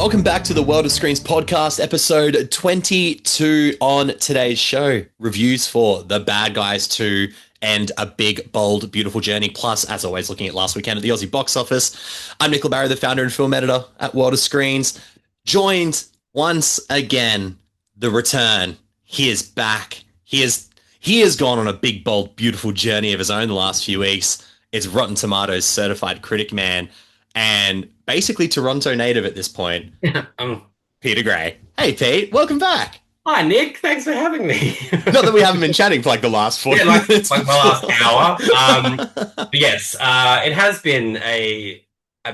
Welcome back to the World of Screens podcast, episode 22 on today's show. Reviews for The Bad Guys 2 and A Big, Bold, Beautiful Journey. Plus, as always, looking at last weekend at the Aussie box office. I'm Nicola Barry, the founder and film editor at World of Screens. Joined once again, the return. He is back. He has gone on a big, bold, beautiful journey of his own the last few weeks. It's Rotten Tomatoes certified critic man and basically Toronto native at this point, Peter Gray. Hey, Pete, welcome back. Hi, Nick. Thanks for having me. Not that we haven't been chatting for like the last 40 minutes. Like the last hour. But yes, it has been a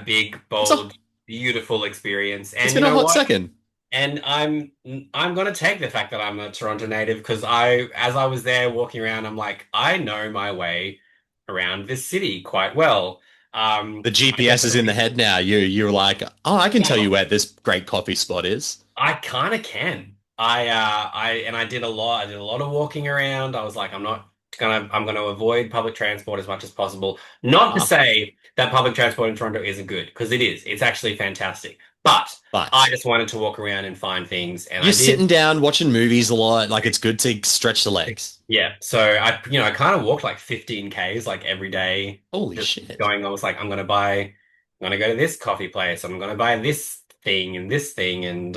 big, bold, beautiful experience. And it's been a hot second. And I'm gonna take the fact that I'm a Toronto native because as I was there walking around, I'm like, I know my way around this city quite well. The GPS is in the head now. You're like, oh, I can tell you where this great coffee spot is. I kind of can. I did a lot. I did a lot of walking around. I was like, I'm gonna avoid public transport as much as possible. Not to say that public transport in Toronto isn't good, because it is. It's actually fantastic. But I just wanted to walk around and find things, and you're sitting down watching movies a lot. Like, it's good to stretch the legs. Yeah. So I kind of walked like 15 Ks like every day. Holy shit! I was like, I'm gonna go to this coffee place. I'm gonna buy this thing and this thing, and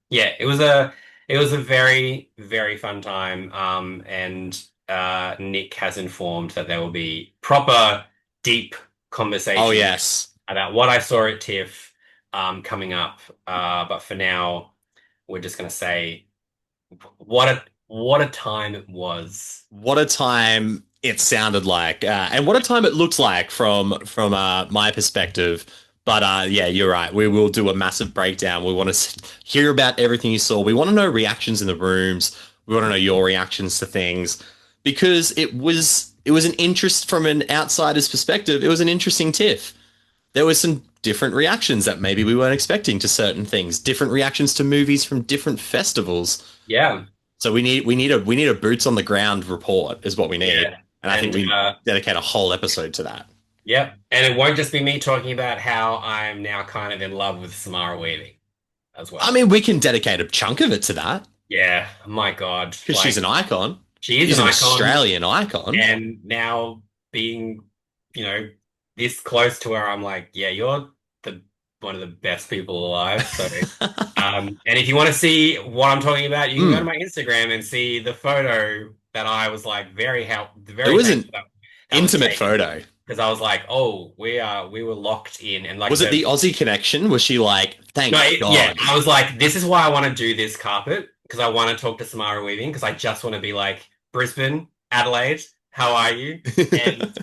yeah, it was a very, very fun time. And Nick has informed that there will be proper deep conversations. Oh yes, about what I saw at TIFF. Coming up, but for now, we're just gonna say, what a time it was. What a time it sounded like, and what a time it looked like from my perspective. But yeah, you're right. We will do a massive breakdown. We want to hear about everything you saw. We want to know reactions in the rooms. We want to know your reactions to things, because it was an interest from an outsider's perspective. It was an interesting TIFF. There was some different reactions that maybe we weren't expecting to certain things, different reactions to movies from different festivals. Yeah. So we need a boots on the ground report is what we need. Yeah. And I think we dedicate a whole episode to that. Yep. And it won't just be me talking about how I'm now kind of in love with Samara Weaving as well. I mean, we can dedicate a chunk of it to that. Yeah. My God. Because she's an icon. She's an icon. Australian icon. And now being, this close to her, I'm like, yeah, you're one of the best people alive. So, and if you want to see what I'm talking about, you can go to my Instagram and see the photo that I was like it was an intimate photo, because I was like, oh, we were locked in, and like, was it the Aussie connection? Was she like, thank God? Yeah, I was like, this is why I want to do this carpet, because I want to talk to Samara Weaving, because I just want to be like, Brisbane, Adelaide, how are you? And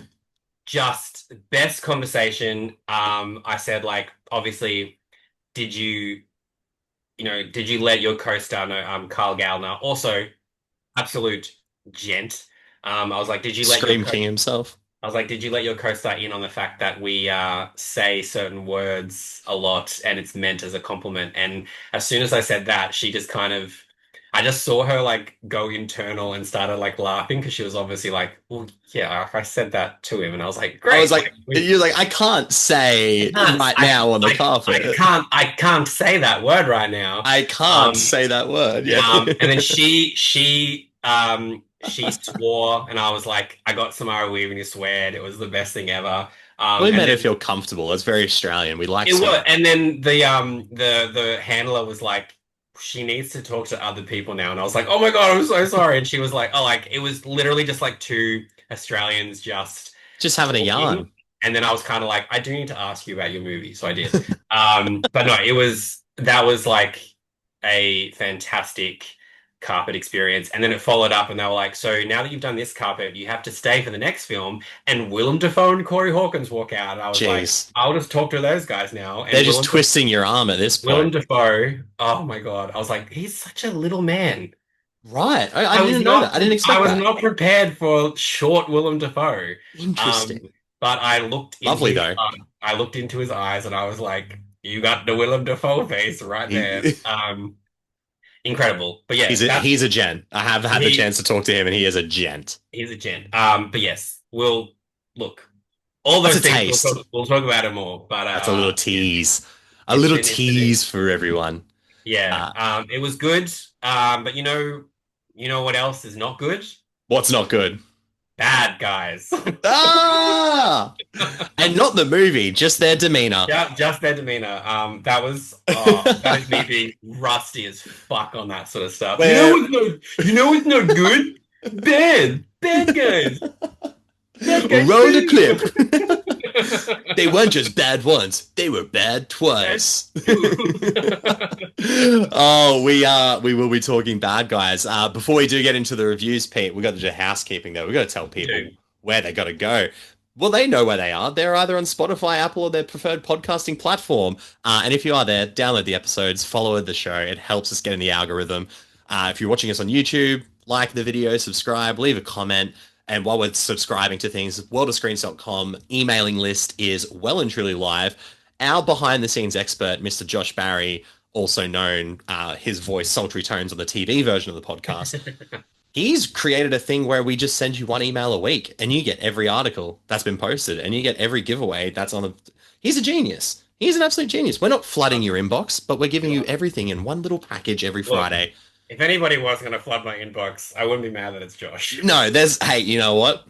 just best conversation. I said, like, obviously, did you let your co-star know, Carl Gallner, also absolute gent. I was like, did you let Scream King himself? I was like, did you let your co-star in on the fact that we say certain words a lot and it's meant as a compliment? And as soon as I said that, she just I just saw her like go internal and started like laughing, because she was obviously like, well, yeah, I said that to him, and I was like, great. I was like, you're like, I can't say now on the carpet. I can't say that word right now. I can't say that word. Yeah. And then she swore, and I was like, I got Samara Weaving to swear. It was the best thing ever. Really made her feel comfortable. It's very Australian. We like it. And then the handler was like, she needs to talk to other people now. And I was like, oh my God, I'm so sorry. And she was like, oh, like, it was literally just like two Australians just having a yarn. And then I was kind of like, I do need to ask you about your movie. So I did. But no, that was like a fantastic carpet experience. And then it followed up, and they were like, so now that you've done this carpet, you have to stay for the next film. And Willem Dafoe and Corey Hawkins walk out. And I was like, I'll just talk to those guys now. And they're just twisting your arm at this point. Willem Dafoe, oh my God. I was like, he's such a little man. Right. I didn't know that. I didn't expect that. I was not prepared for short Willem Dafoe. Interesting. But I looked lovely though. I looked into his eyes, and I was like, you got the Willem Dafoe face right there. Incredible. But yeah, he's a gent. I have had the chance to talk to him, and he is a gent. He's a gent. But yes, we'll look. All those things we'll talk about it more. But that's a little tease. A little tease for everyone. Yeah, Uh, it was good. But you know what else is not good? what's not good? Bad guys. Ah! And not the movie, just their demeanor. Yeah, just their demeanor. That is me being rusty as fuck on that sort of stuff. Where You know what's not good? Bad guys, bad guys roll the clip. too. They weren't just bad once, they were bad Bad twice. too. Oh, we will be talking bad guys. Before we do get into the reviews, Pete, we got to do housekeeping though. We got to tell people Dude, where they got to go. Well, they know where they are. They're either on Spotify, Apple, or their preferred podcasting platform. And if you are there, download the episodes, follow the show. It helps us get in the algorithm. If you're watching us on YouTube, like the video, subscribe, leave a comment. And while we're subscribing to things, worldofscreens.com emailing list is well and truly live. Our behind the scenes expert, Mr. Josh Barry, also known his voice, sultry tones on the TV version of the podcast, he's created a thing where we just send you one email a week and you get every article that's been posted and you get every giveaway that's on the. He's a genius. He's an absolute genius. We're not flooding your inbox, but we're giving you everything in one little package every look, Friday. if anybody was going to flood my inbox, I wouldn't be mad that it's Josh. No, hey, you know what?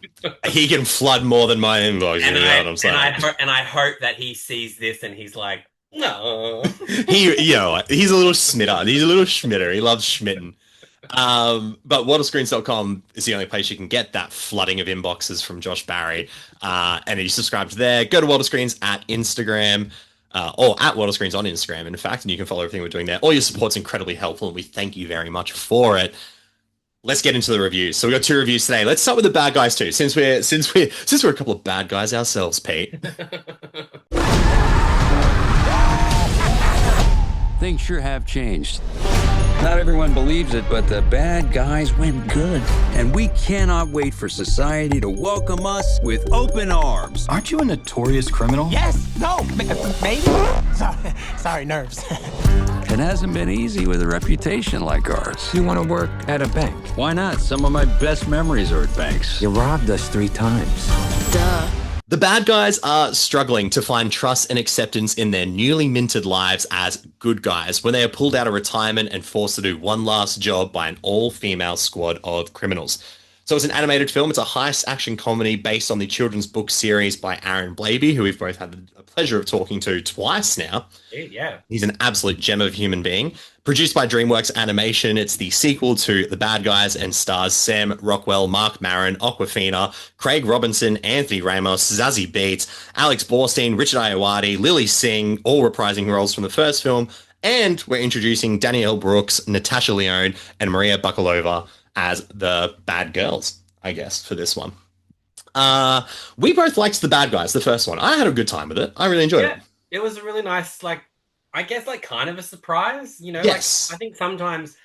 He can flood more than my inbox. You know what I'm saying? And I hope that he sees this and he's like, no. He's a little schmitter. He's a little schmitter. He loves schmitten. But waterscreens.com is the only place you can get that flooding of inboxes from Josh Barry. And if you subscribe to there, go to Waterscreens at Instagram. Or at Waterscreens on Instagram, in fact, and you can follow everything we're doing there. All your support's incredibly helpful, and we thank you very much for it. Let's get into the reviews. So we got 2 reviews today. Let's start with the bad guys too, since we're a couple of bad guys ourselves, Pete. Things sure have changed. Not everyone believes it, but the bad guys went good. And we cannot wait for society to welcome us with open arms. Aren't you a notorious criminal? Yes, no, maybe. Sorry, nerves. It hasn't been easy with a reputation like ours. You want to work at a bank? Why not? Some of my best memories are at banks. You robbed us 3 times. Duh. The bad guys are struggling to find trust and acceptance in their newly minted lives as good guys when they are pulled out of retirement and forced to do one last job by an all-female squad of criminals. So it's an animated film. It's a heist action comedy based on the children's book series by Aaron Blabey, who we've both had the pleasure of talking to twice now. Yeah. He's an absolute gem of a human being. Produced by DreamWorks Animation, it's the sequel to The Bad Guys and stars Sam Rockwell, Mark Maron, Awkwafina, Craig Robinson, Anthony Ramos, Zazie Beetz, Alex Borstein, Richard Ayoade, Lily Singh, all reprising roles from the first film. And we're introducing Danielle Brooks, Natasha Lyonne, and Maria Bakalova as the bad girls, I guess, for this one. We both liked The Bad Guys, the first one. I had a good time with it. I really enjoyed it. It was a really nice, I guess, kind of a surprise, Yes. I think sometimes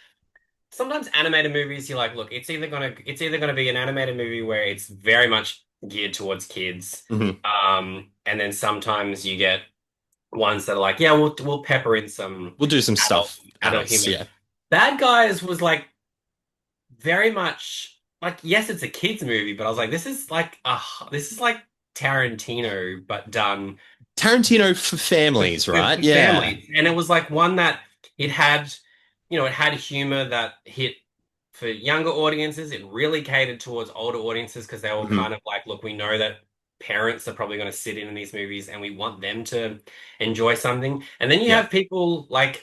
animated movies, you're like, look, it's either gonna be an animated movie where it's very much geared towards kids, and then sometimes you get ones that are like, yeah, we'll pepper in some, we'll do some stuff. Adult Adults, humor. yeah. Bad Guys was very much yes, it's a kids movie, but I was like, this is like Tarantino, but done Tarantino for families, right? with Yeah. families. And it was one that it had humor that hit for younger audiences. It really catered towards older audiences because they were kind of like, look, we know that parents are probably going to sit in these movies and we want them to enjoy something. And then you have people I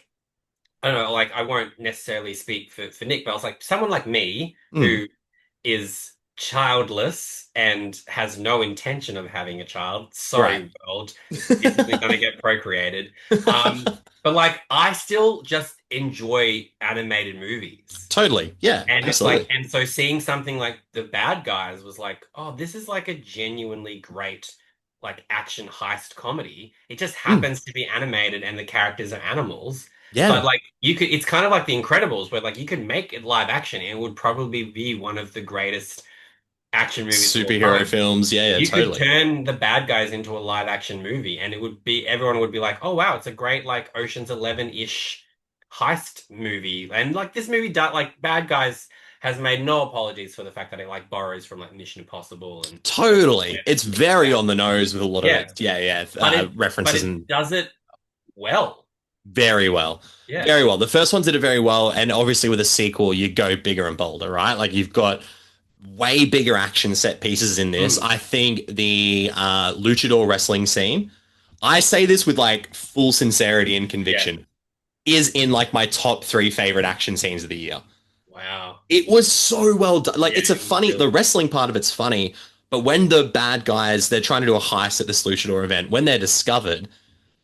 don't know, I won't necessarily speak for Nick, but I was like, someone like me who is childless and has no intention of having a child. Sorry, world. This isn't going to get procreated. But I still just enjoy animated movies. Totally. Yeah. And absolutely. and so seeing something like The Bad Guys was like, oh, this is a genuinely great action heist comedy. It just happens to be animated and the characters are animals. Yeah. But it's kind of like The Incredibles, where you could make it live action and it would probably be one of the greatest action movies. Superhero films. Yeah, you totally. could turn The Bad Guys into a live action movie and everyone would be like, oh wow, it's a great Ocean's 11-ish heist movie. And this movie Bad Guys has made no apologies for the fact that it borrows from Mission Impossible and Totally. It's very on the nose with a lot of references. and Does it well. Very well. Yeah. Very well. The first one did it very well, and obviously with a sequel, you go bigger and bolder, right? Like you've got way bigger action set pieces in this. Mm. I think the luchador wrestling scene, I say this with like full sincerity and Yeah. conviction, is in like my top 3 favorite action scenes of the year. Wow. It was so well done. Like Yeah, it's a it was funny, the really- wrestling part of it's funny, but when the bad guys, they're trying to do a heist at this luchador event, when they're discovered,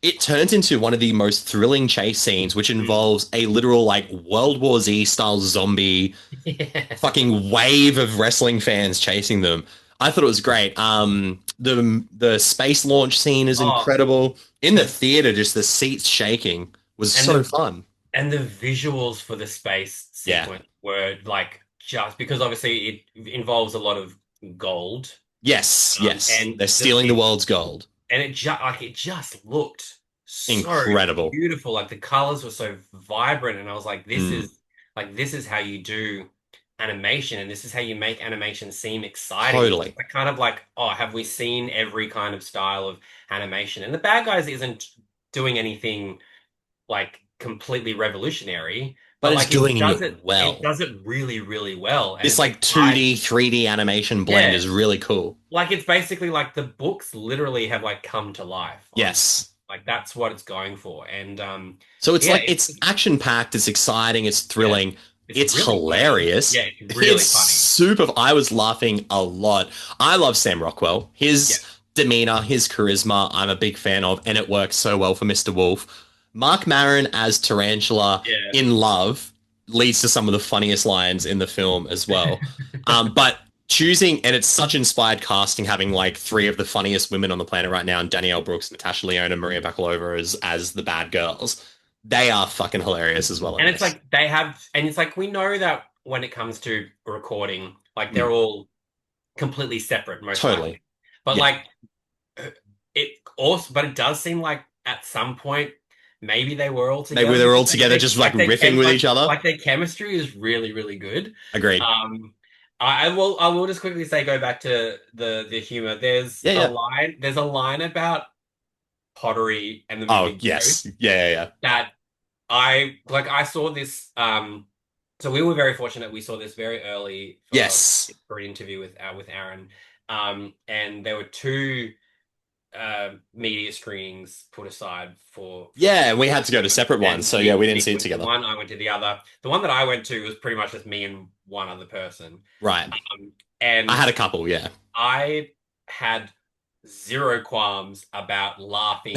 it turns into one of the most thrilling chase scenes, which Mm. involves a literal like World War Z style zombie Yeah. fucking wave of wrestling fans chasing them. I thought it was great. The space launch scene is Oh, incredible. In the theater, just the seats shaking was and so the fun. and the visuals for the space Yeah. sequence were like just because obviously it involves a lot of gold. Yes, yes. And They're stealing the world's gold. and it just looked so Incredible. beautiful. Like the colors were so vibrant, and I was like, Mm, this is how you do animation, and this is how you make animation seem exciting. totally. Like kind of like, oh, have we seen every kind of style of animation? And the Bad Guys isn't doing anything like completely revolutionary, But but it's like doing does it it well. does it really, really well. And This it's like exciting. 2D, 3D animation blend Yeah. is really cool. Like it's basically like the books literally have like come to life on Yes. like that's what it's going for. And So it's yeah, like it's action packed, it's exciting, it's yeah, thrilling, it's it's really funny. hilarious. Yeah, it's really It's funny. super. I was laughing a lot. I love Sam Rockwell. Yeah. His demeanor, his charisma, I'm a big fan of, and it works so well for Mr. Wolf. Mark Maron as Tarantula Yeah. in Love leads to some of the funniest lines in the film as well. But choosing, and it's such inspired casting, having like 3 of the funniest women on the planet right now, and Danielle Brooks, Natasha Lyonne, and Maria Bakalova as the bad girls. They are fucking hilarious as well in And it's this. like they have and it's like we know that when it comes to recording, like they're Mm, all completely separate most totally. likely. But Yeah. like but it does seem like at some point maybe they were all together. Maybe they were all because together just like riffing with each other. like their chemistry is really, really good. Agreed. I will just quickly say go back to the humor. Yeah, yeah. There's a line about pottery and the Oh, movie yes. Ghost Yeah. that I saw this so we were very fortunate we saw this very early Yes. for an interview with Aaron. And there were 2 media screenings put aside for Yeah, we had to go to separate ones. So yeah, we didn't see it went to together. one, I went to the other. The one that I went to was pretty much just me and one other person. Right. And I had a couple, yeah. I had zero qualms about laughing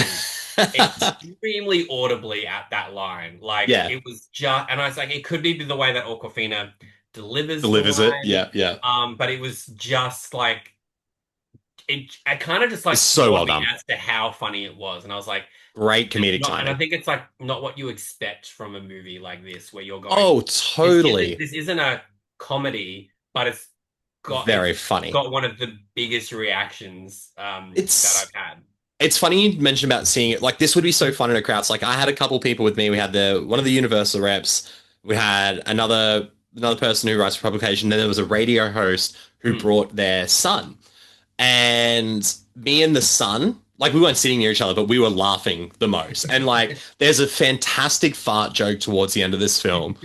extremely audibly at that line. Like Yeah. it was just, and I was like, it could be the way that Awkwafina delivers Delivers the it. line. Yeah. But it was just like I kind of just like It's so well floored me done. as to how funny it was, and I was like, Great comedic and I timing. think it's like not what you expect from a movie like this, where you're going, Oh, totally. this isn't a comedy, but it's Very funny. got one of the biggest reactions that I've had. It's funny you mentioned about seeing it. Like this would be so fun in a crowd. So, like I had a couple people with me. We had one of the Universal reps. We had another person who writes for publication. Then there was a radio host who brought their son. And me and the son, like we weren't sitting near each other, but we were laughing the most. And like there's a fantastic fart joke towards the end of this film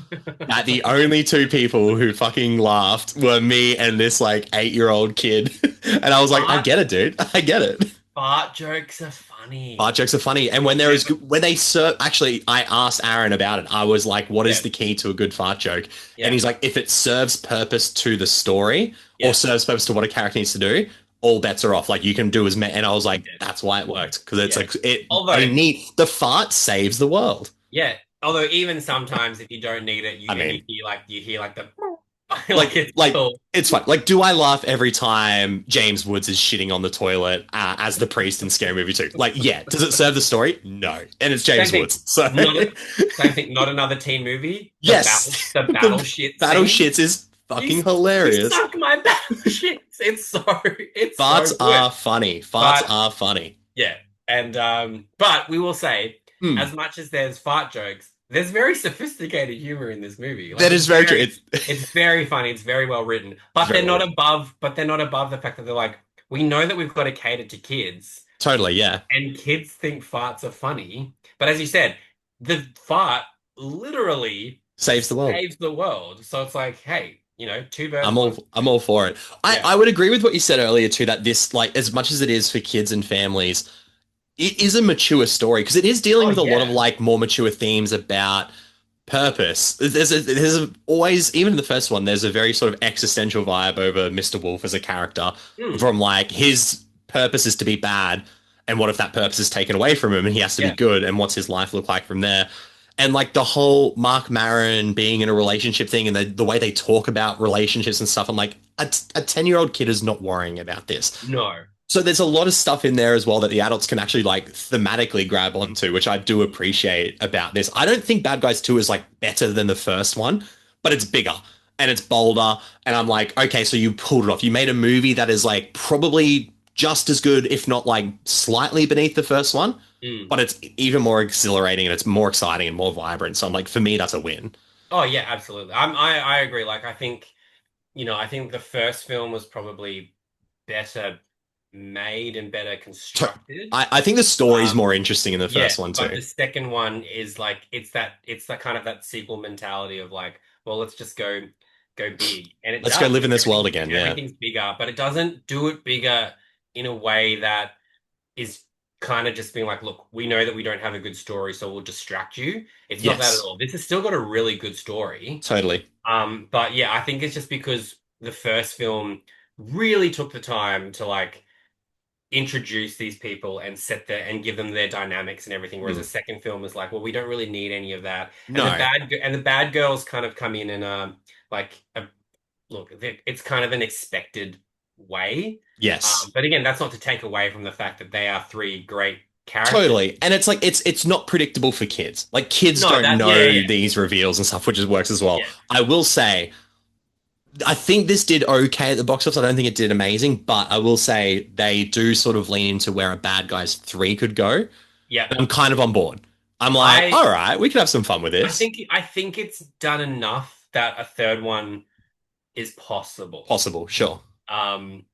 that the only 2 people who fucking laughed were me and this like 8-year-old kid. And I was like, I get it, dude. I get it. Fart jokes are funny. Fart jokes are funny. And when when they serve, actually, I asked Aaron about it. I was like, what is the key to a good fart joke? Yeah. And he's like, if it serves purpose to the story or serves purpose to what a character needs to do, all bets are off. Like you can do as many. And I was like, that's why it worked. Because it's like, the fart saves the world. Yeah. Although even sometimes if you don't need it, you hear like the like cool. It's fun. Like, do I laugh every time James Woods is shitting on the toilet as the priest in Scary Movie 2? Like, yeah. Does it serve the story? No. And it's James Woods. So Same thing. Not another teen movie. Yes. The battle shit. Battle shits is fucking hilarious. You suck my battle shits. It's farts so are funny. Farts are funny. Yeah. And but we will say, as much as there's fart jokes, there's very sophisticated humor in this movie. Like, that is very true. It's very funny. It's very well written. But they're not above the fact that they're like, we know that we've got to cater to kids, Totally, yeah. and kids think farts are funny. But as you said, the fart literally Saves the world. saves the world. So it's like, hey, two birds, I'm all one. I'm all for it. I, Yeah. I would agree with what you said earlier too, that this, like, as much as it is for kids and families, it is a mature story because it is dealing Oh with a lot of yeah. like more mature themes about purpose. Always, even in the first one, there's a very sort of existential vibe over Mr. Wolf as a character, Hmm. from like his purpose is to be bad, and what if that purpose is taken away from him and he has to be Yeah. good, and what's his life look like from there? And like the whole Mark Maron being in a relationship thing and the way they talk about relationships and stuff, I'm like, a 10-year-old kid is not worrying about this. No. So there's a lot of stuff in there as well that the adults can actually like thematically grab onto, which I do appreciate about this. I don't think Bad Guys 2 is like better than the first one, but it's bigger and it's bolder. And I'm like, okay, so you pulled it off. You made a movie that is like probably just as good, if not like slightly beneath the first one, Hmm. but it's even more exhilarating and it's more exciting and more vibrant. So I'm like, for me, that's a win. Oh yeah, absolutely. I agree. Like I think the first film was probably better made and better constructed. I think the story's Um, more interesting in the yeah, first one but too. the second one is like it's that kind of that sequel mentality of like, well, let's just go big. And it Let's go does. live in this world Everything, again. Yeah. everything's bigger, but it doesn't do it bigger in a way that is kind of just being like, look, we know that we don't have a good story, so we'll distract you. It's not that at Yes. all. This has still got a really good story. Totally. But yeah, I think it's just because the first film really took the time to like introduce these people and set their and give them their dynamics and everything. Whereas the Mm. second film was like, well, we don't really need any of that. And No. the bad girls kind of come in and like a, look, it's kind of an expected way. Yes. But again, that's not to take away from the fact that they are three great characters. Totally. And it's like it's not predictable for kids. Like kids No, don't that know yeah, yeah, yeah. these reveals and stuff, which is works as well. Yeah. I will say I think this did okay at the box office. I don't think it did amazing, but I will say they do sort of lean into where a Bad Guys 3 could go. Yeah. And I'm kind of on board. I'm like, I all right, we could have some fun with this. I think it's done enough that a third one is possible. Possible, sure. Um,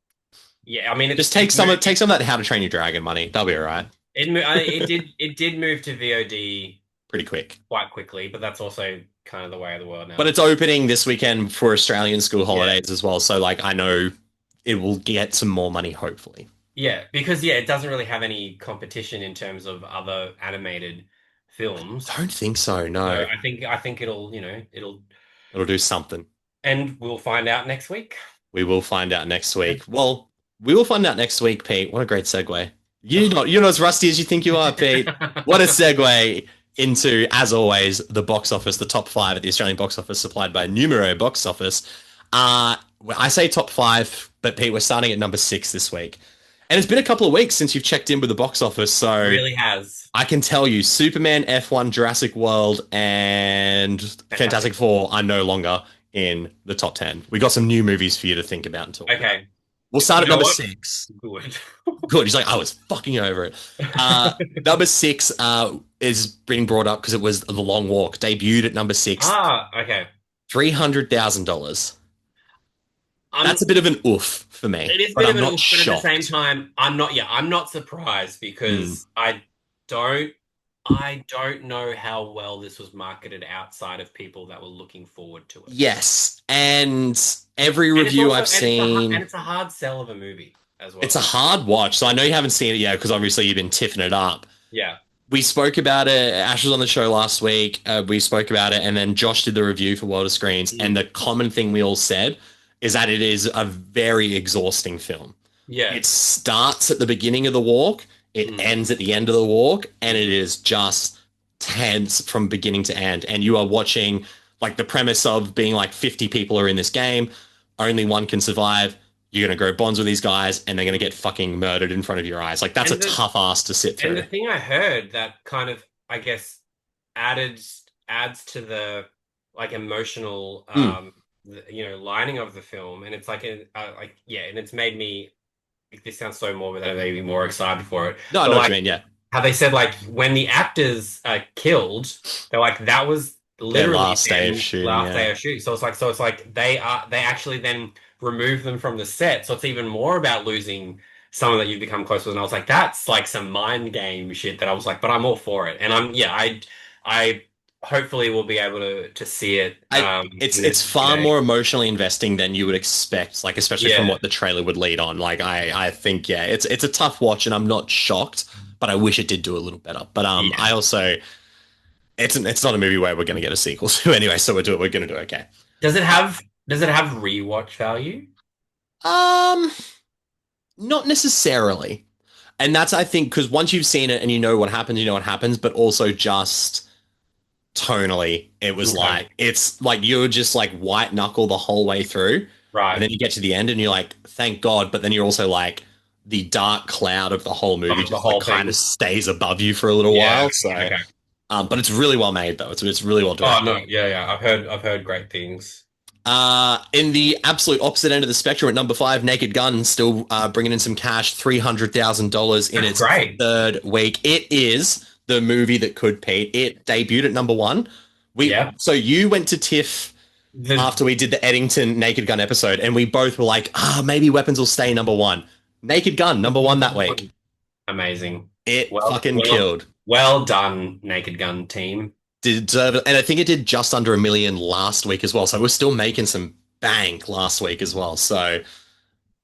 yeah, I mean, Just take some of that How to Train Your Dragon money. That'll be all right. it did move to VOD Pretty quick. quite quickly, but that's also kind of the way of the world now. But it's opening this weekend for Australian school holidays as well. So like I know it will get some more money, hopefully. Yeah, because it doesn't really have any competition in terms of other animated films. Don't think so, So no. I think it'll It'll do something. and we'll find out next week. We will find out next week. Well, we will find out next week, Pete. What a great segue. You're not as rusty as you think you are, Pete. What a segue into, as always, the box office, the top five at the Australian box office, supplied by Numero Box Office. I say top five, but Pete, we're starting at number 6 this week. And it's been a couple of weeks since you've checked in with the box office, so It really has. I can tell you Superman, F1, Jurassic World, and Fantastic Four are no longer in the top 10. We got some new movies for you to think about and talk about. Okay, We'll start You at know number what? 6. good. Good. He's like, I was fucking over it. Number 6 is being brought up because it was The Long Walk. Debuted at number 6. Okay. $300,000. I'm, That's a bit of an oof for me. It is a but bit I'm of an not oof, but at the shocked. same time, I'm not surprised because don't I don't know how well this was marketed outside of people that were looking forward to it. Yes. And every And it's review also- I've seen, and it's a hard sell of a movie as well. it's a hard watch. So I know you haven't seen it yet because obviously you've been tiffing it up. Yeah. We spoke about it. Ash was on the show last week. We spoke about it, and then Josh did the review for World of Screens. And the common thing we all said is that it is a very exhausting film. Yeah. It starts at the beginning of the walk, it ends at the end of the walk, and it is just tense from beginning to end. And you are watching like the premise of being like 50 people are in this game, only one can survive. You're going to grow bonds with these guys, and they're going to get fucking murdered in front of your eyes. Like, that's And a tough ass to sit And through. the thing I heard that kind of, I guess, adds to the like emotional, lining of the film, and it's like and it's made me. This sounds so morbid that it made me more excited for it. No, I But, know what like, you mean, yeah. how they said like when the actors are killed, they're like that was literally last day of their shooting, last yeah. day of shooting. So it's like they actually then remove them from the set. So it's even more about losing someone that you've become close with, and I was like, that's like some mind game shit that I was like, but I'm all for it. And I hopefully will be able to see it. It's far more emotionally investing than you would expect, like especially from Yeah. what the trailer would lead on. Like I think yeah, it's a tough watch, and I'm not shocked, but I wish it did do a little better. But Yeah. I also it's not a movie where we're going to get a sequel to anyway, so we're going to do okay. Does it have rewatch value? Um, Not necessarily. And that's, I think, because once you've seen it and you know what happens, you know what happens, but also just tonally, it was Okay. like, it's like you're just like white knuckle the whole way through. And then Right. you get to the end and you're like, thank God. But then you're also like, the dark cloud of the whole movie Of the just like whole kind thing. of stays above you for a little Yeah. while. So, Okay. but it's really well made though. It's really well Oh directed. no, yeah, yeah. I've heard great things. In the absolute opposite end of the spectrum, at number 5, Naked Gun still bringing in some cash, $300,000 in That's its great. third week. It is the movie that could Pete. It debuted at number 1. Yeah. So you went to TIFF after we did the Eddington Naked Gun episode, and we both were like, maybe Weapons will stay number 1. Naked Gun, number 1 that week. Amazing. It fucking killed. Well done, Naked Gun team. Deserve it. And I think it did just under $1 million last week as well. So we're still making some bank last week as well. So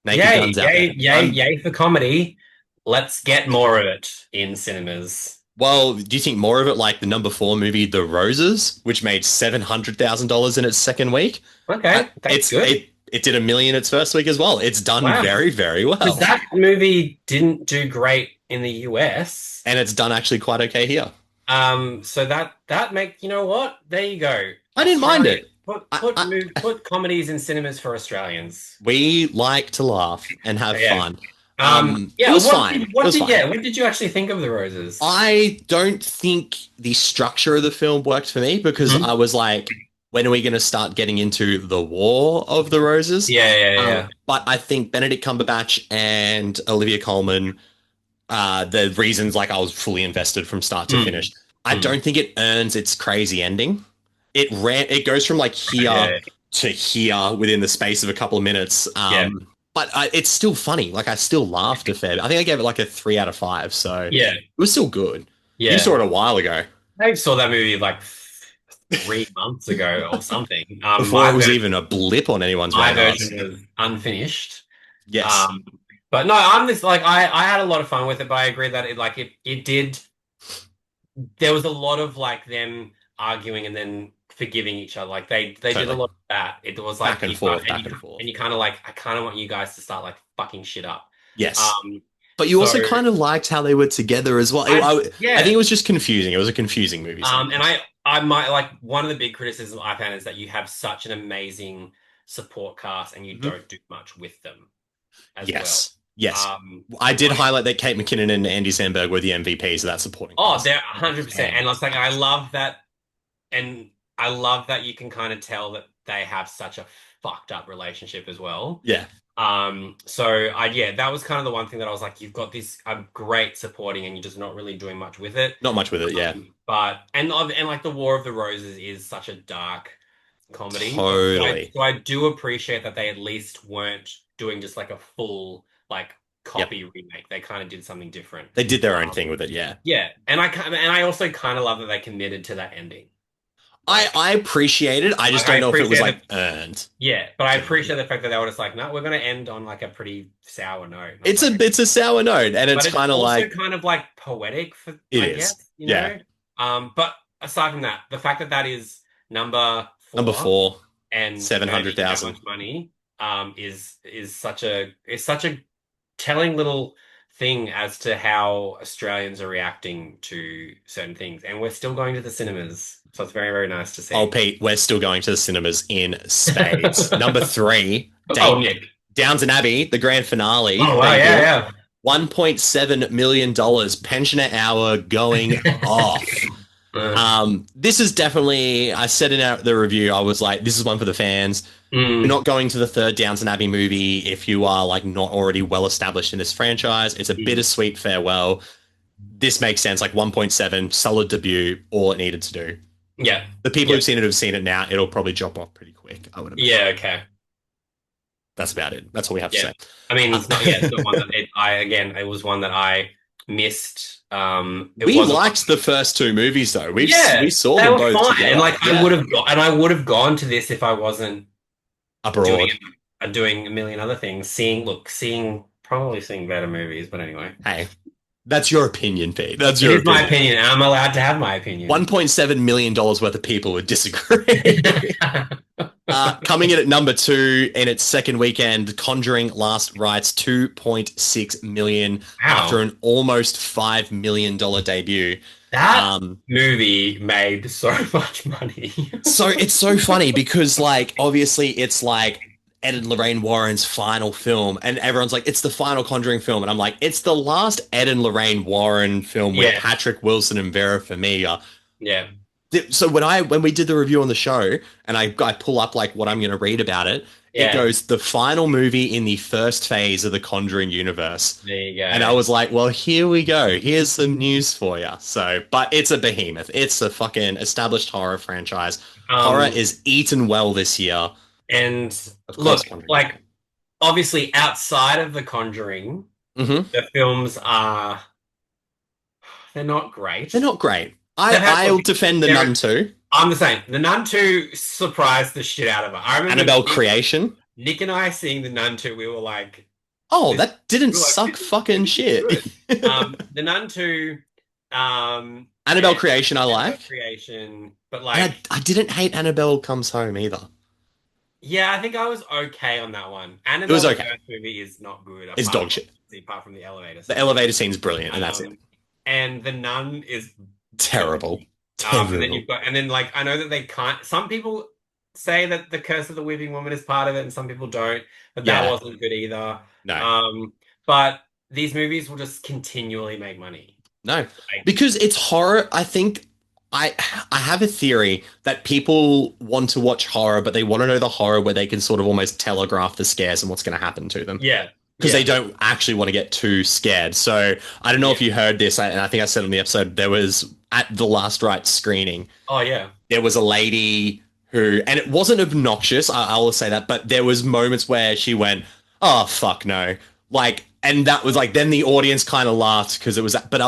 Naked Yay, Guns out yay, there. yay for comedy. Let's get more of it in cinemas. Well, do you think more of it like the number 4 movie, The Roses, which made $700,000 in its second week? Okay, that's good. It did $1 million its first week as well. It's done Wow. very, very well. Because that movie didn't do great in the US. And it's done actually quite okay here. So that make you know what? There you go. I didn't mind it. Put comedies in cinemas for Australians. We like to laugh and have Yeah. fun. Yeah. It was what fine. Did, what It was did fine. yeah? What did you actually think of The Roses? I don't think the structure of the film worked for me because Mhm. I was like, when are we going to start getting into the War of the Roses? Yeah. But I think Benedict Cumberbatch and Olivia Colman, the reasons like I was fully invested from start to finish. I don't think it earns its crazy ending. It goes from like here to here within the space of a couple of minutes. But it's still funny. Like I still laughed a fair bit. I think I gave it like a 3 out of 5. So Yeah. it was still good. Yeah. You saw it a while ago. I saw that movie like 3 months ago or something. Before it was even a blip on anyone's my radar. version was unfinished. Yes. But no, I'm just like I had a lot of fun with it, but I agree that it did. There was a lot of like them arguing and then forgiving each other. Like they did a Totally. lot of that. It was like Back and forth, back and forth. and you kind of like I kind of want you guys to start like fucking shit up. Yes. But you also so- kind of liked how they were together as well. I think it was just confusing. It was a confusing movie. And I might like one of the big criticisms I found is that you have such an amazing support cast and you don't do much with them as Yes. well. Yes. I did highlight that Kate McKinnon and Andy Samberg were the MVPs of that supporting cast. They're 100%. And it's like I love that, and I love that you can kind of tell that they have such a fucked up relationship as well. Yeah. So that was kind of the one thing that I was like, you've got this great supporting and you're just not really doing much with it. Not much with it, yeah. But and like the War of the Roses is such a dark comedy. Totally. So I do appreciate that they at least weren't doing just like a full like copy remake. They kind of did something different. They did their own thing with it, yeah. Yeah, and I also kind of love that they committed to that ending. I appreciate it. I just don't know if it was like earned. Yeah, but I appreciate the fact that they were just like, no, we're going to end on like a pretty sour note. It's a sour note, and it's kind of like kind of like poetic for it I is. guess, you know? But aside from that, the fact that that is number 4 and 700,000 money is such a telling little thing as to how Australians are reacting to certain things, and we're still going to the cinemas, so it's very, very nice to see. Oh, Pete, we're still going to the cinemas in spades. Number 3, Nick. Downton Abbey, the grand finale. Oh, wow, yeah. $1.7 million pensioner hour going off. This is definitely, I said in the review, I was like, this is one for the fans. You're not going to the third Downton Abbey movie if you are like not already well established in this franchise. It's a bittersweet farewell. This makes sense. Like 1.7, solid debut, all it needed to do. Yeah. The people who've seen it have seen it now. It'll probably drop off pretty quick, I would imagine. Yeah, okay. That's about it. That's all we have to Yeah. say. I mean, it's not one that it was one that I missed. We liked the first two movies though. We saw they them were both fine. together. And like I would have gone to this if I wasn't abroad. doing a million other things. Probably seeing better movies, but anyway. Hey, that's your opinion, Pete. That's It your is opinion. my opinion, and I'm allowed to have my opinion. $1.7 million worth of people would disagree. Coming in at number 2 in its second weekend, Conjuring Last Rites, $2.6 million after an almost $5 million debut. That movie made so much money. So it's so funny because, like, obviously it's like Ed and Lorraine Warren's final film, and everyone's like, it's the final Conjuring film, and I'm like, it's the last Ed and Lorraine Warren film with Patrick Wilson and Vera Farmiga. Yeah. So when we did the review on the show, and I pull up like what I'm going to read about it, it goes the final movie in the first phase of the Conjuring universe. There you go. And I was like, well, here we go. Here's some news for you. So, but it's a behemoth. It's a fucking established horror franchise. Horror is eaten well this year. And look, like, obviously outside of The Conjuring, the films they're not great. They're not great. I'll defend The Nun 2. I'm the same. The Nun 2 surprised the shit out of her. I remember Annabelle Creation. Nick and I seeing The Nun 2, we were like... Oh, that didn't suck fucking shit. The Nun 2... Annabelle Creation I like. Creation, but like... I didn't hate Annabelle Comes Home either. Yeah, I think I was okay on that one. It was okay. The movie is not good. It's dog shit. Apart from the elevator scene. The elevator scene's brilliant, and that's it. And The Nun is... terrible. And then like I know that they can't. Some people say that the Curse of the Weeping Woman is part of it, and some people don't. But that wasn't good either. No. But these movies will just continually make money. No, because it's horror. I think I have a theory that people want to watch horror, but they want to know the horror where they can sort of almost telegraph the scares and what's going to happen to them. Yeah. Because they don't actually want to get too scared. So I don't know if you heard this, and I think I said on the episode, there was at the Last Rites screening. Oh, yeah. There was a lady who, and it wasn't obnoxious, I will say that, but there was moments where she went, oh, fuck no. Like, and that was like, then the audience kind of laughed because it was, but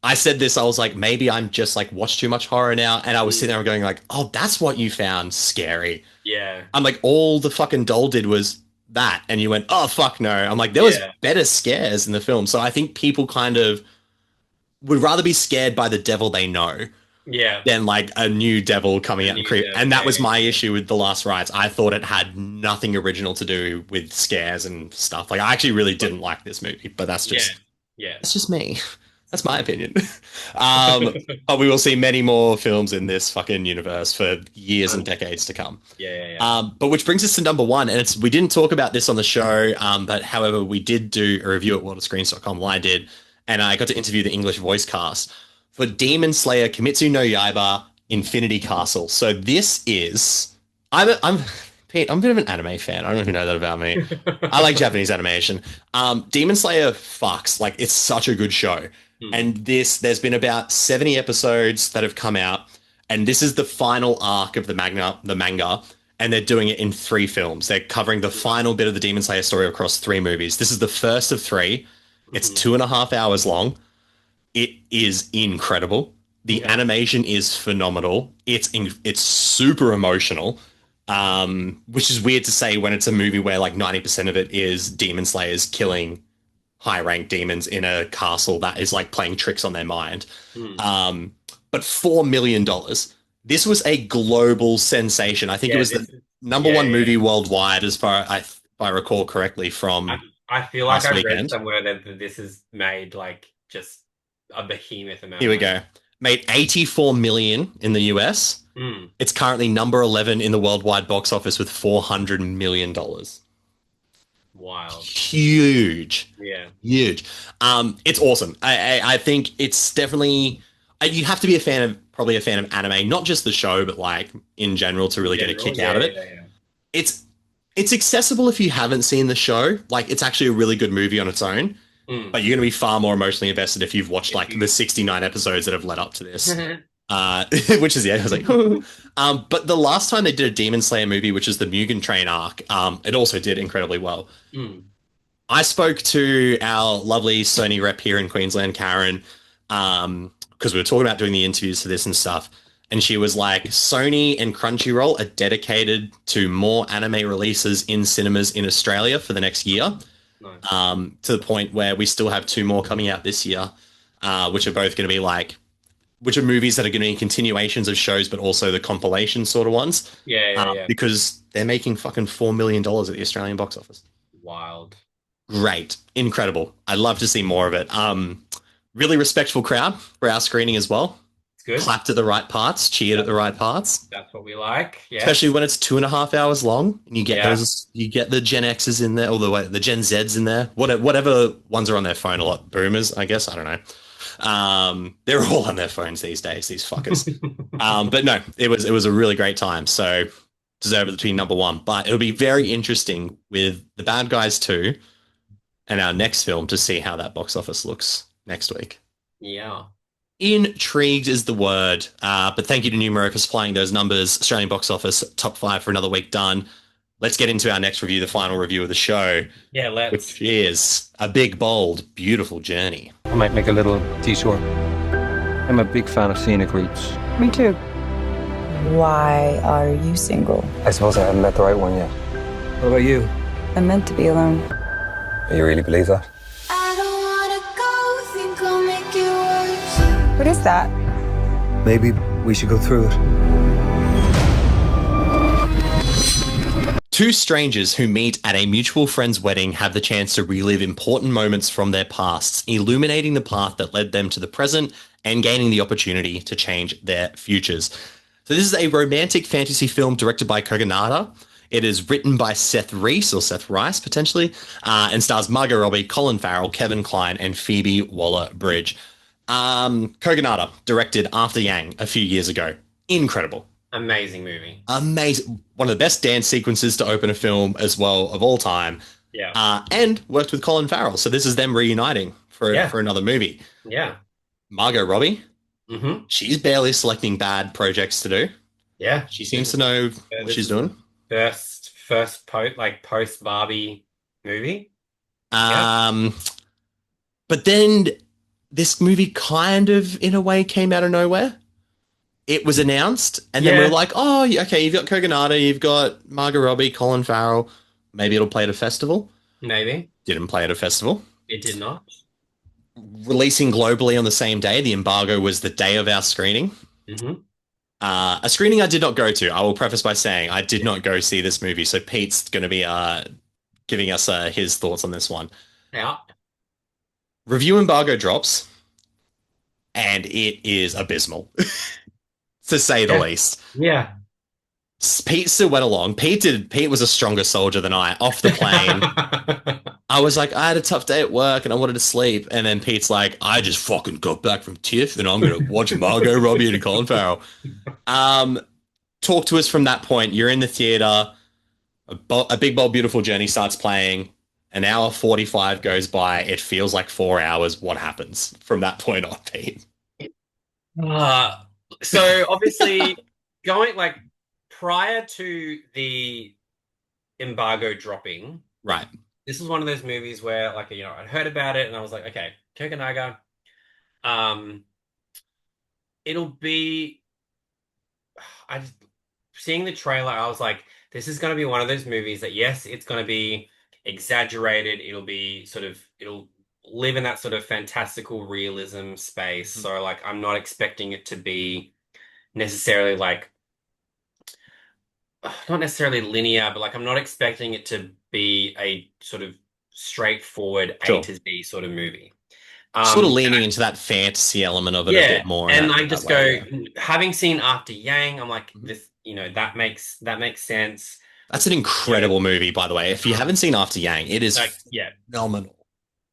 I said this, I was like, maybe I'm just like watched too much horror now. And I was sitting there going like, oh, that's what you found scary. Yeah. I'm like, all the fucking doll did was that. And you went, oh, fuck no. I'm like, there was better scares in the film. So I think people kind of would rather be scared by the devil they know than like a new devil coming out and creep. And that was my issue with The Last Rites. I thought it had nothing original to do with scares and stuff. Like, I actually really didn't like this movie, but that's just, that's just me. That's my opinion. But we will see many more films in this fucking universe for years and decades to come. But which brings us to number 1, and we didn't talk about this on the show, but however, we did do a review at worldofscreens.com. Well, I did, and I got to interview the English voice cast for Demon Slayer Kimetsu no Yaiba Infinity Castle. So this is... Pete, I'm a bit of an anime fan. I don't know if you know that about me. I like Japanese animation. Demon Slayer fucks. Like, it's such a good show. And there's been about 70 episodes that have come out, and this is the final arc of the manga, and they're doing it in 3 films. They're covering the final bit of the Demon Slayer story across 3 movies. This is the first of 3. It's 2.5 hours long. It is incredible. The animation is phenomenal. It's super emotional, which is weird to say when it's a movie where like 90% of it is Demon Slayers killing high-ranked demons in a castle that is like playing tricks on their mind. But $4 million. This was a global sensation. I think it was the number 1 movie worldwide, as far if I recall correctly from. I feel like I read somewhere that this is made like just a behemoth amount. Here we go. Made $84 million in the US. It's currently number 11 in the worldwide box office with $400 million. Wild. Huge. Yeah. Huge. It's awesome. I think it's definitely, you have to be probably a fan of anime, not just the show, but like in general to really get a kick out of it. It's accessible if you haven't seen the show. Like, it's actually a really good movie on its own, but you're going to be far more emotionally invested if you've watched like the 69 episodes that have led up to this. Which is, yeah, I was like, but the last time they did a Demon Slayer movie, which is the Mugen Train arc, it also did incredibly well. Mm. I spoke to our lovely Sony rep here in Queensland, Karen, because we were talking about doing the interviews for this and stuff. And she was like, Sony and Crunchyroll are dedicated to more anime releases in cinemas in Australia for the next year, Nice. to the point where we still have two more coming out this year, which are both going to be like, which are movies that are going to be continuations of shows, but also the compilation sort of ones, Yeah. because they're making fucking $4 million at the Australian box office. Wild. Great, incredible. I'd love to see more of it. Really respectful crowd for our screening as well. It's good. Clapped at the right parts, cheered at the right parts. That's what we like. Yeah. Especially when it's 2.5 hours long, and you get Yeah. you get the Gen X's in there, or the Gen Z's in there, whatever ones are on their phone. A lot boomers, I guess. I don't know. They're all on their phones these days. These fuckers. But no, it was a really great time. So deserve it to be number one. But it'll be very interesting with The Bad Guys 2 and our next film to see how that box office looks next week. Yeah. Intrigued is the word, but thank you to Numero for supplying those numbers. Australian box office top 5 for another week done. Let's get into our next review, the final review of the show, Yeah, let's. which is a big, bold, beautiful journey. I might make a little detour. I'm a big fan of scenic routes. Me too. Why are you single? I suppose I haven't met the right one yet. What about you? I'm meant to be alone. You really believe that? I don't wanna go, think I'll make it worse. What is that? Maybe we should go through it. Two strangers who meet at a mutual friend's wedding have the chance to relive important moments from their pasts, illuminating the path that led them to the present and gaining the opportunity to change their futures. So this is a romantic fantasy film directed by Kogonada. It is written by Seth Rice, potentially, and stars Margot Robbie, Colin Farrell, Kevin Kline, and Phoebe Waller-Bridge. Kogonada directed After Yang a few years ago. Incredible. Amazing movie. Amazing. One of the best dance sequences to open a film as well of all time. Yeah. And worked with Colin Farrell. So this is them reuniting for another movie. Yeah. Margot Robbie, Mm-hmm. she's barely selecting bad projects to do. Yeah. She seems to know what this she's is doing. First post Barbie movie. But then this movie kind of, in a way, came out of nowhere. It was announced, and then we were like, oh, okay, you've got Kogonada, you've got Margot Robbie, Colin Farrell. Maybe it'll play at a festival. Maybe. Didn't play at a festival. It did not. Releasing globally on the same day. The embargo was the day of our screening. Mm-hmm. A screening I did not go to. I will preface by saying I did not go see this movie. So Pete's going to be giving us his thoughts on this one. Yeah. Review embargo drops, and it is abysmal, to say the least. Yeah. Pete still went along. Pete was a stronger soldier than I. Off the plane, I was like, I had a tough day at work and I wanted to sleep. And then Pete's like, I just fucking got back from TIFF and I'm going to watch Margot Robbie and Colin Farrell. Talk to us from that point. You're in the theater. A Big, Bold, Beautiful Journey starts playing. An hour 45 goes by. It feels like 4 hours. What happens from that point on, Pete? So obviously going like prior to the embargo dropping, Right. this was one of those movies where like, you know, I'd heard about it and I was like, okay, Kokonaga, it'll be, seeing the trailer, I was like, this is going to be one of those movies that, yes, it's going to be exaggerated. It'll live in that sort of fantastical realism space. So like, I'm not expecting it to be necessarily like, not necessarily linear, but like, I'm not expecting it to be a sort of straightforward Sure. A to Z sort of movie. Sort of leaning into that fantasy element of it a bit more. And that- I that just way, go, yeah. having seen After Yang, I'm like, this, you know, that makes sense. That's an incredible movie, by the way. If you haven't seen After Yang, it is Like, yeah. phenomenal.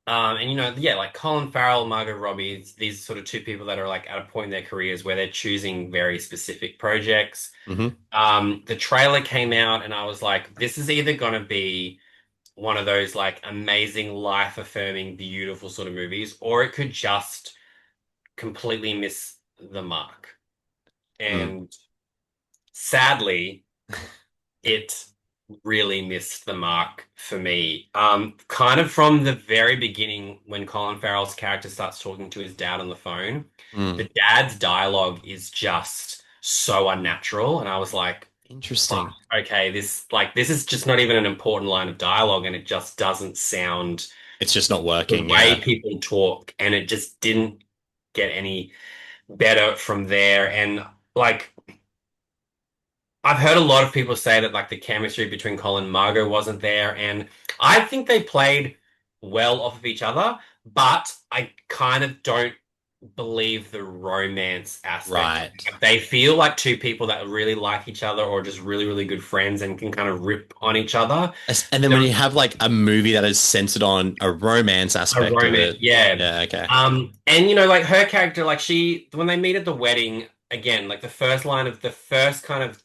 And you know, yeah, like Colin Farrell, Margot Robbie, these sort of two people that are like at a point in their careers where they're choosing very specific projects. Mhm. The trailer came out and I was like, this is either going to be one of those like amazing, life-affirming, beautiful sort of movies, or it could just completely miss the mark. and sadly, it really missed the mark for me. Kind of from the very beginning, when Colin Farrell's character starts talking to his dad on the phone, the dad's dialogue is just so unnatural, and I was like, Interesting. "Fuck, okay, this is just not even an important line of dialogue, and it just doesn't sound It's just not the working. way Yeah. people talk, and it just didn't get any better from there." And like, I've heard a lot of people say that like the chemistry between Colin and Margot wasn't there, and I think they played well off of each other, but I kind of don't believe the romance aspect. Right. They feel like two people that really like each other or just really, really good friends and can kind of rip on each other. And then when you have like a movie that is centered on a romance A aspect of romance, it. yeah. Yeah, okay. And you know, like her character, like when they meet at the wedding, again, like the first line of the first kind of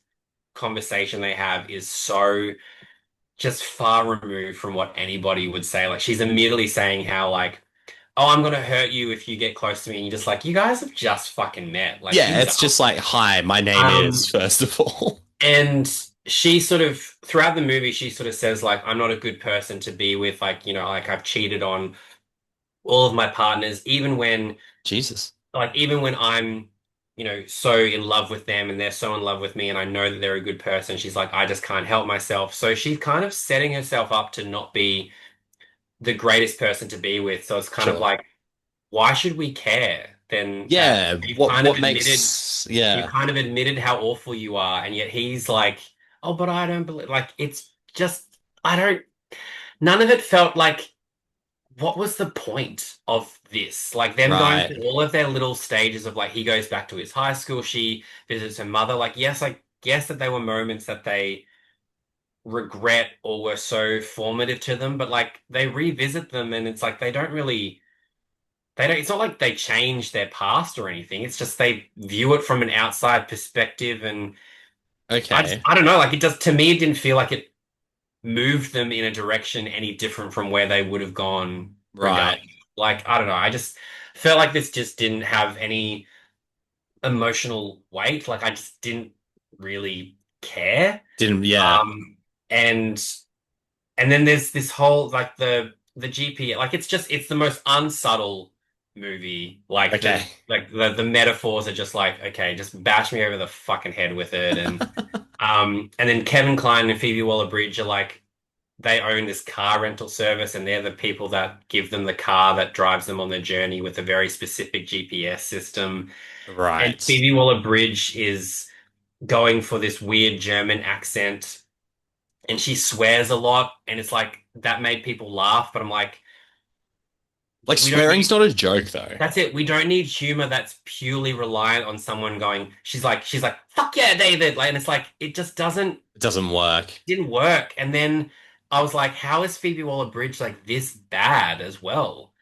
conversation they have is so just far removed from what anybody would say. Like she's immediately saying how like, oh, I'm gonna hurt you if you get close to me, and you're just like, you guys have just fucking met. Like, Yeah, who's it's up? just like, hi, my name is, first of all. And she sort of throughout the movie, she sort of says like, I'm not a good person to be with. Like, you know, like I've cheated on all of my partners, Jesus. even when I'm, you know, so in love with them and they're so in love with me and I know that they're a good person, she's like, I just can't help myself. So she's kind of setting herself up to not be the greatest person to be with. So it's kind of Sure. like, why should we care? Then that Yeah, you've what kind of what makes you yeah. kind of admitted how awful you are, and yet he's like, oh, but I don't believe like it's just I don't none of it felt like what was the point of this? Like them going Right. through all of their little stages of like he goes back to his high school, she visits her mother. Like, yes, I guess that they were moments that they regret or were so formative to them, but like they revisit them and it's like they don't it's not like they change their past or anything. It's just they view it from an outside perspective and Okay. I don't know, like it does to me it didn't feel like it moved them in a direction any different from where they would have gone Right. regardless. Like, I don't know. I just felt like this just didn't have any emotional weight. Like, I just didn't really care. Didn't yeah. And then there's this whole like the GP. Like, it's the most unsubtle movie. Like Okay. the metaphors are just like, okay, just bash me over the fucking head with it. And then Kevin Kline and Phoebe Waller-Bridge are like, they own this car rental service and they're the people that give them the car that drives them on their journey with a very specific GPS system. And Right. Phoebe Waller-Bridge is going for this weird German accent and she swears a lot and it's like that made people laugh, but I'm like, Like we don't swearing's need not a joke though. that's it. We don't need humor that's purely reliant on someone going, she's like, fuck yeah, David. Like, and it's like, it just It doesn't work. didn't work. And then I was like, how is Phoebe Waller-Bridge like this bad as well?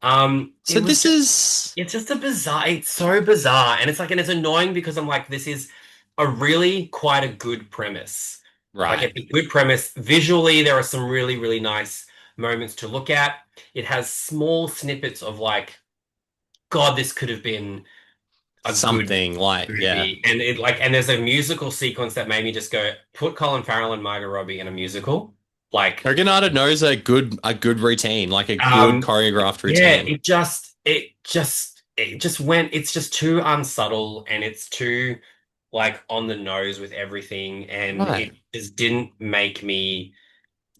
So this is It's just it's so bizarre. And it's like, and it's annoying because I'm like, this is a really quite a good premise. Like right. it's a good premise. Visually, there are some really, really nice moments to look at. It has small snippets of like, God, this could have been a good Something like yeah. movie. And it like, and there's a musical sequence that made me just go, put Colin Farrell and Margot Robbie in a musical. Like, Kogonada knows a good routine, like a good choreographed yeah, routine. it just went, it's just too unsubtle and it's too like on the nose with everything. And Right. it just didn't make me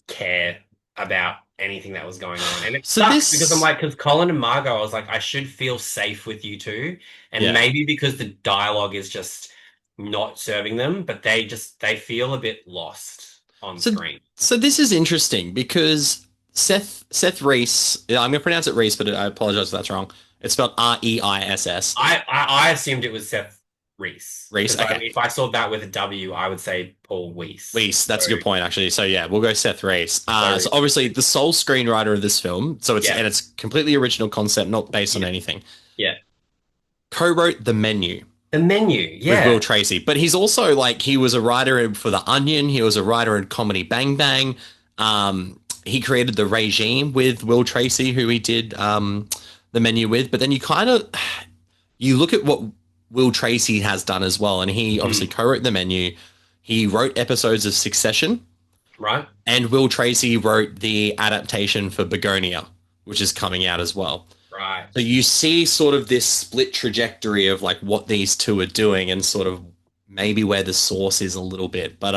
care about anything that was going on. And it So sucks because I'm this like, because Colin and Margot, I was like, I should feel safe with you two. And yeah. maybe because the dialogue is just not serving them, but they feel a bit lost on screen. So this is interesting because Seth Reese, I'm going to pronounce it Reese, but I apologize if that's wrong. It's spelled Reiss. I assumed it was Seth Reese. Reese, 'Cause okay. if I saw that with a W, I would say Paul Weiss. Reese, that's a So- good point actually. So yeah, we'll go Seth Reese. Reese. So obviously the sole screenwriter of this film, so it's Yeah. and it's completely original concept, not based on anything. Yeah. Co-wrote The Menu. The Menu, yeah. With Will Tracy. But he's also like he was a writer for The Onion. He was a writer in Comedy Bang Bang. He created The Regime with Will Tracy, who he did The Menu with. But then you look at what Will Tracy has done as well. And he obviously co-wrote the menu. He wrote episodes of Succession. Right. And Will Tracy wrote the adaptation for Begonia, which is coming out as well. Right. So you see sort of this split trajectory of like what these two are doing and sort of maybe where the source is a little bit. But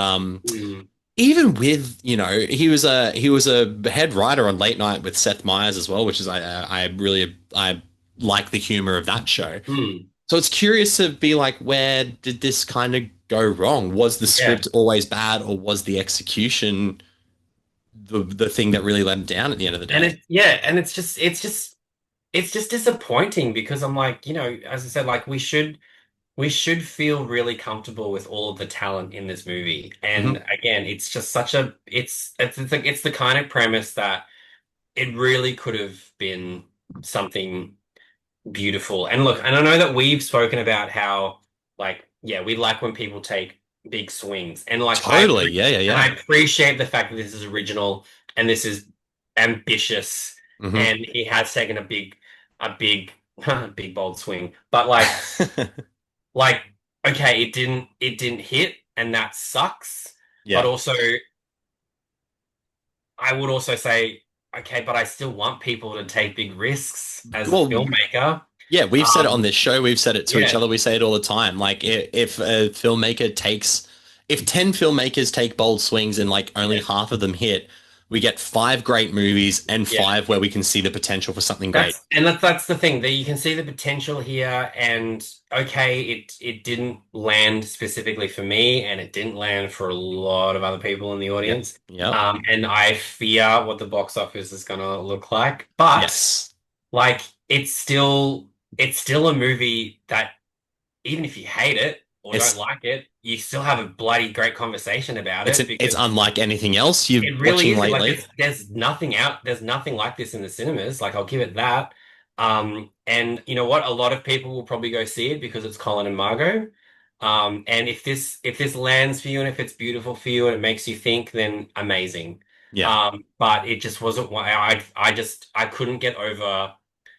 even with, he was a head writer on Late Night with Seth Meyers as well, which is I like the humor of that show. So it's curious to be like, where did this kind of go wrong? Was the script always bad, or was the execution the thing that really let him down at the end of the day? And it's just disappointing because I'm like, as I said, like we should feel really comfortable with all of the talent in this movie. And again, it's just it's the kind of premise that it really could have been something beautiful. And look, and I know that we've spoken about how like, yeah, we like when people take big swings. And like Totally. Yeah. and I appreciate the fact that this is original and this is ambitious and he has taken a big big bold swing. But like like, okay, it didn't hit, and that sucks. Yeah. But also, I would also say, okay, but I still want people to take big risks as a filmmaker. Yeah, we've said it on this show. We've said it to each Yeah. other. We say it all the time. Like, if a filmmaker takes, if 10 filmmakers take bold swings and like only half of them hit, we get 5 great movies and 5 where we can see the potential for something great. That's the thing, that you can see the potential here. And okay, it didn't land specifically for me, and it didn't land for a lot of other people in the audience. Yeah. And I fear what the box office is gonna look like. But Yes. like, it's still a movie that even if you hate it or don't like it, you still have a bloody great conversation about it. It's unlike anything else you've it really watching is. lately. Like, there's nothing like this in the cinemas. Like, I'll give it that. And you know what? A lot of people will probably go see it because it's Colin and Margot. And if this lands for you and if it's beautiful for you and it makes you think, then amazing. Yeah. But it just wasn't. I couldn't get over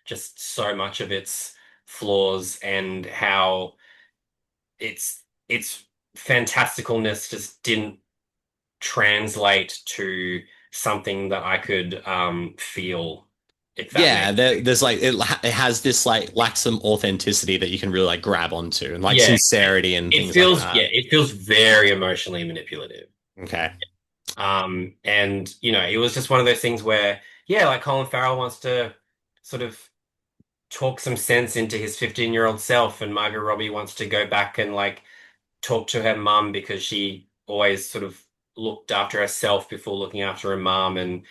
just so much of its flaws and how its fantasticalness just didn't translate to something that I could feel. If that there's like it has this like lacks some authenticity that you can really like grab onto, and like sincerity and things like that. It feels very emotionally manipulative. Okay. And it was just one of those things where, like Colin Farrell wants to sort of talk some sense into his 15-year-old self, and Margot Robbie wants to go back and like talk to her mum because she always sort of looked after herself before looking after her mum. And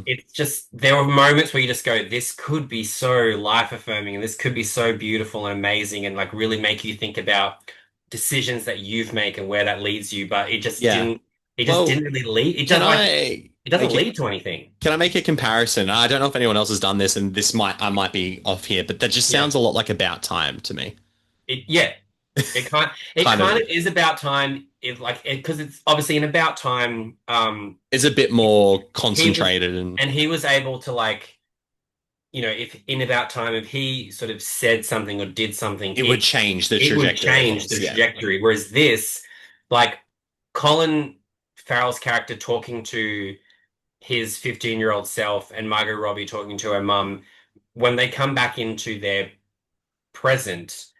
it's just, there were moments where you just go, this could be so life affirming and this could be so beautiful and amazing and like really make you think about decisions that you've made and where that leads you. But it just didn't really lead. It doesn't lead to anything. Can I make a comparison? I don't know if anyone else has done this, and I might be off here, but that just sounds a lot like About Time to me. It kind of is About Time, because it's obviously in About Time. It's a bit more concentrated, and he was able to like, if in About Time, if he sort of said something or did something, it would change the trajectory. It would change the trajectory. Whereas this, like Colin Farrell's character talking to his 15-year-old self and Margot Robbie talking to her mum, when they come back into their present,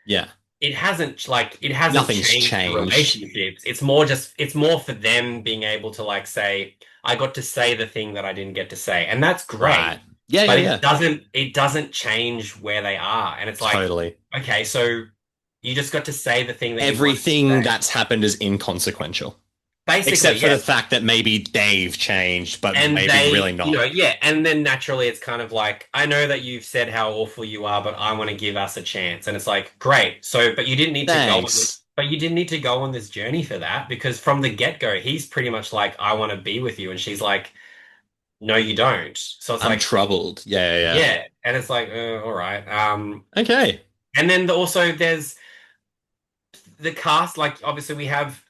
it hasn't Nothing's changed the relationships. It's more for them being able to like say, I got to say the thing that I didn't get to say, and that's great. Right. It doesn't change where they are, and it's like, totally okay, so you just got to say the thing that everything that's happened is inconsequential. Basically, except for the fact that maybe Dave changed, but maybe really not. And then naturally it's kind of like, I know that you've said how awful you are, but I want to give us a chance. And it's like, great. So, but you didn't need to go on this, journey for that, because from the get-go, he's pretty much like, I want to be with you. And she's like, no, you don't. So it's I'm troubled. Yeah. And it's like, all right. Okay. And then also there's the cast, like obviously we have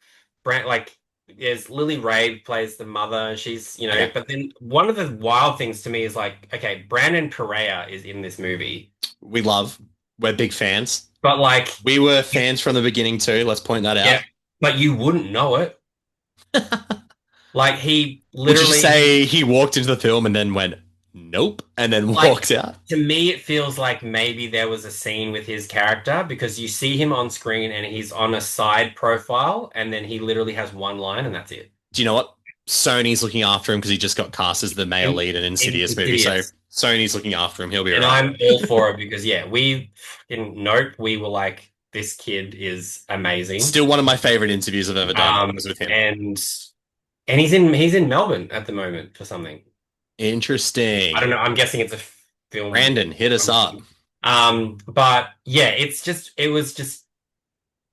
Brand, like, there's Lily Ray plays the mother. She's, but then one of the wild things to me is like, okay, Brandon Perea is in this movie. We love. We're big fans. but like, We were fans from the beginning too. Let's point that yeah, out. but you wouldn't know it. Like he Would you just literally, say he walked into the film and then went, nope, and then like, walked out? to me, it feels like maybe there was a scene with his character because you see him on screen and he's on a side profile, and then he literally has one line and that's it. Do you know what? Sony's looking after him because he just got cast as the male In- lead in an Insidious movie. So Insidious. Sony's looking after him. He'll be And right. I'm all for it because yeah, we in Nope, we were like, this kid is amazing. Still one of my favorite interviews I've ever done was with him. And he's in Melbourne at the moment for something. Interesting. I don't know. I'm guessing it's a film. Brandon, hit us up. But yeah, it was just,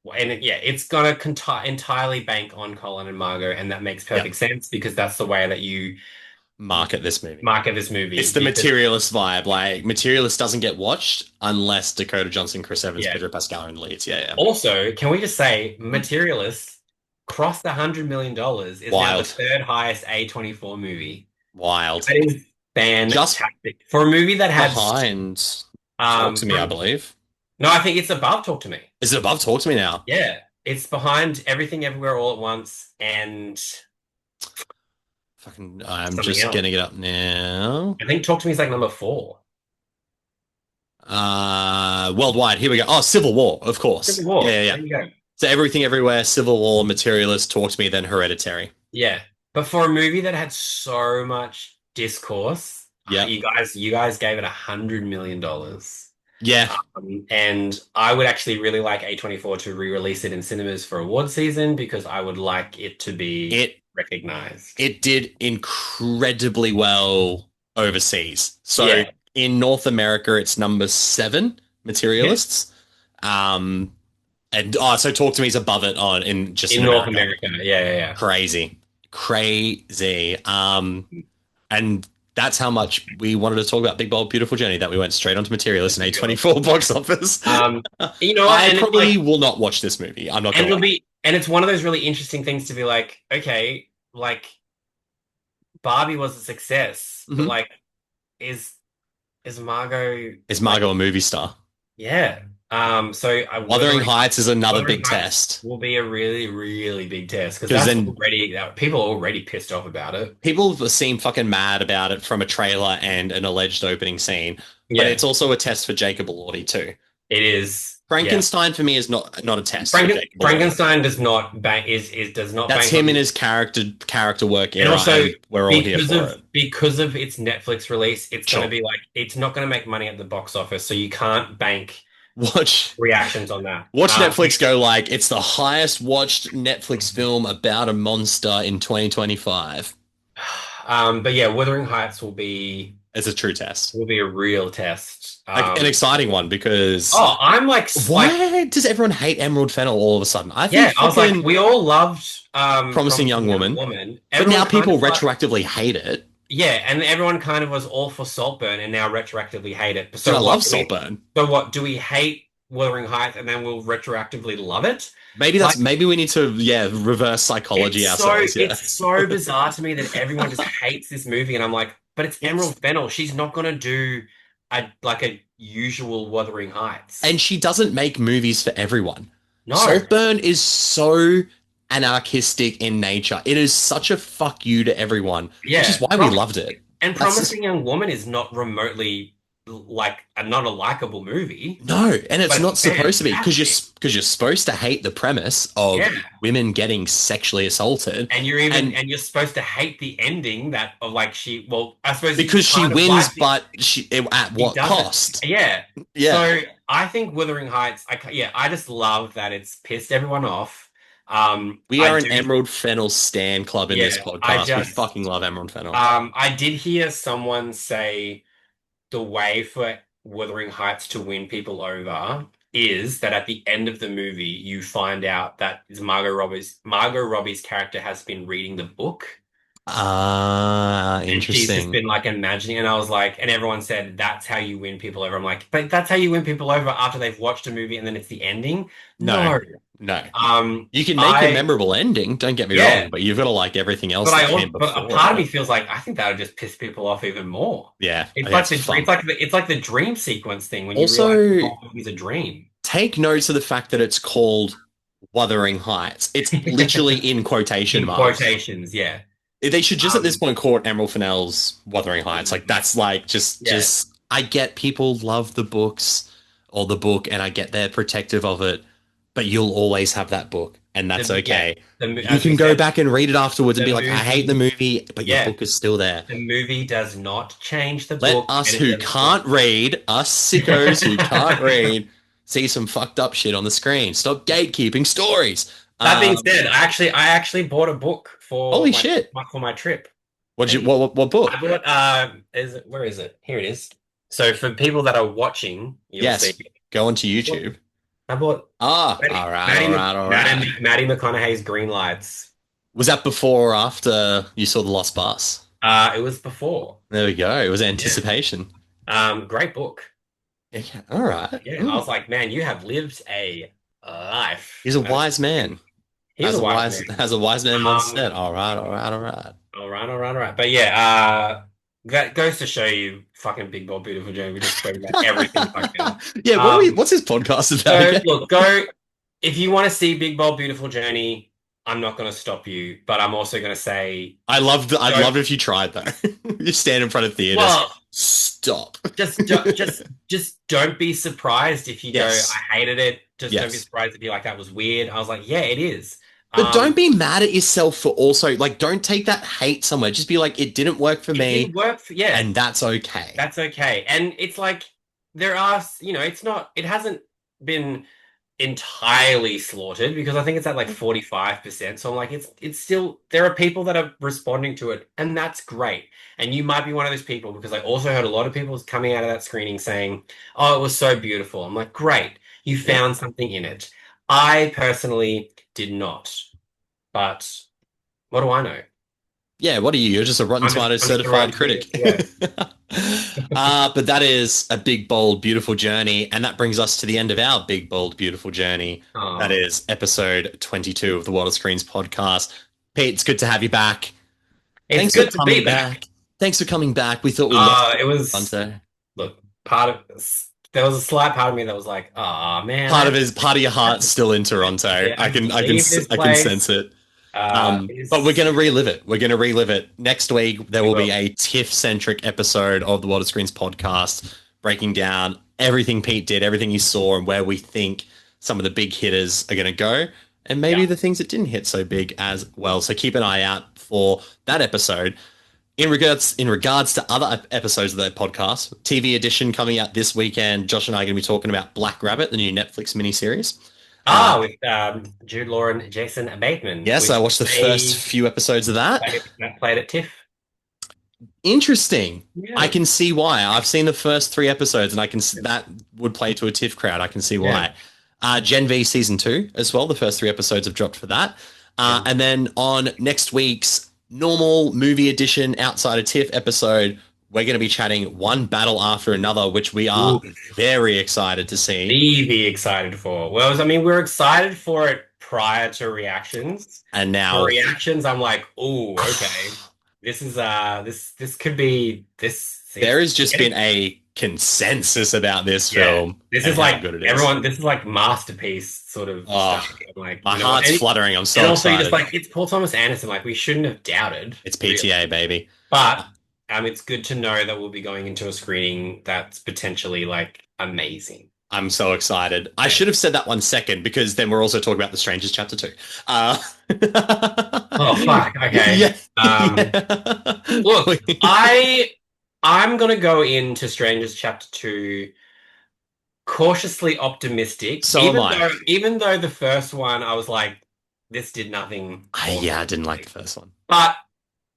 it's gonna entirely bank on Colin and Margot, and that makes perfect sense because that's the way that you Market this movie. market this movie. It's the because- Materialist vibe. Like, Materialist doesn't get watched unless Dakota Johnson, Chris Evans, Yeah. Pedro Pascal are in the leads. Yeah. Also, can we just say, Materialist crossed $100 million, is now the Wild. third highest A24 movie. Wild. That is fantastic for a movie that had Behind Talk to Me, I believe. No, I think it's above Talk to Me. Is it above Talk to Me now? Yeah, it's behind Everything Everywhere All at Once and Fucking, I'm Something just else. getting it up now. I think Talk to Me is like number 4. Worldwide. Here we go. Oh, Civil War, of course. Civil War. Yeah. There you go. So Everything Everywhere, Civil War, Materialist, Talk to Me, then Hereditary. Yeah, but for a movie that had so much discourse, Yeah. you guys gave it $100 million. Yeah. And I would actually really like A24 to re-release it in cinemas for award season because I would like it to be recognized. It did incredibly well overseas. So Yeah. in North America, it's number 7, Materialists. So Talk to Me is above it in North America. Yeah. Crazy. And that's how much we wanted to talk about Big Bold Beautiful Journey that we went straight onto Materialist and A24 box office. I probably will not watch this movie. I'm not going to. And it's one of those really interesting things to be like, okay, like Barbie was a success, but like, is Margot a movie star? Yeah. So Wuthering Heights is another Wuthering big Heights test. will be a really, really big test because 'Cause that's then- already people are already pissed off about it. People seem fucking mad about it from a trailer and an alleged opening scene. But Yeah. it's also a test for Jacob Elordi too. It is. Frankenstein for me is not a test. for Jacob Elordi. Frankenstein does not bank does not. That's bank him on- in his character work And era. also, And we're all here for it. because of its Netflix release, it's Sure. going to be like it's not going to make money at the box office, so you can't bank Watch reactions on that. Netflix go like it's the highest watched Netflix film about a monster in 2025. But yeah, Wuthering Heights will be It's a true test. a real test. An exciting one because I'm like, why does everyone hate Emerald Fennell all of a sudden? I think I was like, we all loved Promising Young Woman. But Everyone now people kind of retroactively hate it. Yeah, and everyone kind of was all for Saltburn and now retroactively hate it. So I love Saltburn. So what, do we hate Wuthering Heights and then we'll retroactively love it? Maybe we need to reverse psychology ourselves. It's so bizarre to me that everyone just hates this movie, and I'm like, but it's Emerald Fennell. She's not gonna do a usual Wuthering Heights. And she doesn't make movies for everyone. No. Saltburn is so anarchistic in nature. It is such a fuck you to everyone, which is why we loved it. And Promising Young Woman is not remotely not a likable movie. No, and it's But not it's supposed to be because fantastic. you're supposed to hate the premise of women getting sexually assaulted, And you're you're supposed to hate the ending that of I suppose because she kind of wins, like but at what doesn't. cost? Yeah. Yeah. So I think Wuthering Heights. I just love that it's pissed everyone off. We are an Emerald Fennel stan club in this podcast. We fucking love Emerald Fennel. I did hear someone say the way for Wuthering Heights to win people over is that at the end of the movie you find out that Margot Robbie's character has been reading the book. And she's just Interesting. been like imagining, and I was like, and everyone said that's how you win people over. I'm like, but that's how you win people over after they've watched a movie and then it's the ending. No, No. no. Um, You can make a I memorable ending, don't get me yeah, wrong, but you've got to like everything else but that came but a before part of me it. feels like I think that would just piss people off even more. Yeah, I It's think like it's fun. it's like the dream sequence thing when you realize the Also, whole movie's a dream. take notice of the fact that it's called Wuthering Heights. It's literally in quotation In marks. quotations, yeah. They should just at this Um, point call it Emerald Fennell's Wuthering Heights. Like that's like yeah. I get people love the books or the book and I get they're protective of it, but you'll always have that book and that's Yeah, okay. You as we can go said, back and read it afterwards and the be like, I hate the movie, movie, but your yeah, book is still there. the movie does not change the Let book, us and it who does can't read, us sickos who can't read, see some fucked up shit on the screen. Stop gatekeeping stories. That being said, I actually bought a book for Holy shit. for my trip. What'd you Hey, what book? I bought where is it? Here it is. So for people that are watching, you'll Yes. see. Go onto YouTube. I bought Ah, Maddie, all right, all right, all right. Maddie McConaughey's Green Lights. Was that before or after you saw The Lost Bus? It was before. There we go. It was Yeah. anticipation. Great book. Yeah, all right. Yeah, I was like, man, you have lived a life. He's a wise man. He's a wise man. As a wise man once Um, said. All right, all right, all right. all right. But yeah, that goes to show you, fucking Big Bold Beautiful Journey. We just spoke about everything fucking. Yeah, what's his podcast about So again? look, go if you want to see Big Bold Beautiful Journey. I'm not going to stop you, but I'm also going to say, I'd love it if you tried though. You stand in front of theaters. well, Stop. just don't be surprised if you Yes. go, I hated it. Just don't be Yes. surprised if you're like, that was weird. I was like, yeah, it is. But don't be mad at yourself for also like don't take that hate somewhere. Just be like, it didn't work for It me, didn't work for, yeah. and that's okay. That's okay. And it's like there are, it hasn't been entirely slaughtered because I think it's at like 45%. So I'm like, it's still, there are people that are responding to it, and that's great. And you might be one of those people because I also heard a lot of people coming out of that screening saying, oh, it was so beautiful. I'm like, great, you found something in it. I personally did not, but what do I know? Yeah, what are you? You're just a Rotten Tomatoes I'm just a certified rotten critic. critic, But that is a big, bold, beautiful journey. And that brings us to the end of our big, bold, beautiful journey. Aw. That is episode 22 of the World of Screens podcast. Pete, it's good to have you back. It's Thanks good for to be coming back. Thanks for coming back. We thought we lost It was Toronto. look, there was a slight part of me that was like, oh man. Part of your heart's still in Toronto. Yeah, I can leave this I can place. sense it. It's- But we're going to relive it. We're going to relive it. Next week, there will be will. a TIFF-centric episode of the World of Screens podcast, breaking down everything Pete did, everything he saw, and where we think some of the big hitters are going to go, and maybe the things that didn't hit so big as well. So keep an eye out for that episode. In regards to other episodes of the podcast, TV edition coming out this weekend, Josh and I are going to be talking about Black Rabbit, the new Netflix miniseries. with Jude Law and Jason Bateman. Yes, I watched the first few episodes of that. Played at TIFF. Interesting. Yeah. I can see why. I've seen the first 3 episodes, and I can that would play to a TIFF crowd. I can see why. Gen V season 2 as well. The first 3 episodes have dropped for that. And then on next week's normal movie edition outside of TIFF episode, we're going to be chatting one battle after another, which we are very excited to see. Be excited for. Well, I mean, we're excited for it prior to reactions. And now For reactions, I'm like, oh, okay. This is this could be this. there has just been a consensus about this film. This and is how like good it is. everyone. This is like masterpiece sort of stuff. I'm like, My you know what? heart's And- fluttering. I'm so and also, excited. you're just like, it's Paul Thomas Anderson. Like, we shouldn't have doubted. It's PTA, baby. But it's good to know that we'll be going into a screening that's potentially like amazing. I'm so excited. I should have said that one second because then we're also talking about The Strangers Chapter 2. Oh fuck. Okay. Yeah. Look, I'm gonna go into Strangers Chapter 2 cautiously optimistic. So am I. Even though the first one I was like, this did nothing. I didn't like the first one. But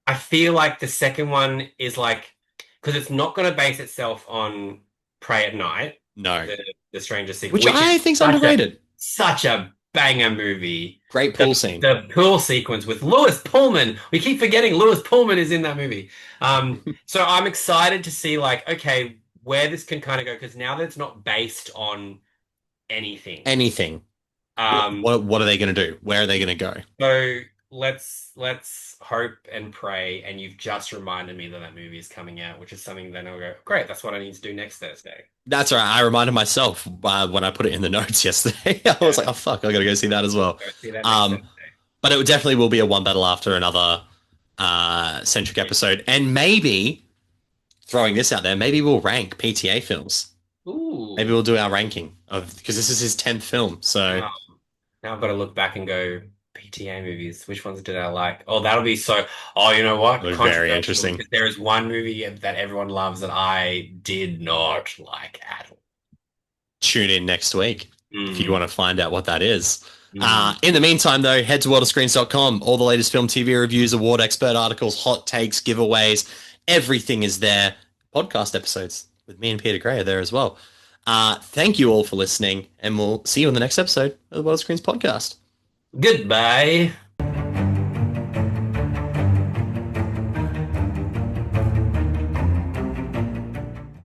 I feel like the second one is like, because it's not going to base itself on Pray at Night, No. the Stranger Secret, Which I is think's such underrated. such a banger movie. Great pool scene. The pool sequence with Lewis Pullman. We keep forgetting Lewis Pullman is in that movie. So I'm excited to see like, okay, where this can kind of go, because now that it's not based on anything. Anything. What are they going to do? Where are they going to go? So let's hope and pray. And you've just reminded me that that movie is coming out, which is something then I'll go, great, that's what I need to do next Thursday. That's right. I reminded myself when I put it in the notes yesterday. I was like, oh fuck, I got to go see that as well. Go see that next Thursday. But it definitely will be a one battle after another centric episode, and maybe throwing this out there, maybe we'll rank PTA films. Ooh. Maybe we'll do our ranking of, because this is his 10th film. So now I've got to look back and go, PTA movies, which ones did I like? Oh, that'll be so. Oh, you know what? Very interesting. There is one movie that everyone loves that I did not like at all. Tune in next week if you want to find out what that is. Mm. In the meantime, though, head to worldofscreens.com. All the latest film, TV reviews, award expert articles, hot takes, giveaways, everything is there. Podcast episodes with me and Peter Gray are there as well. Thank you all for listening, and we'll see you in the next episode of the World of Screens podcast. Goodbye.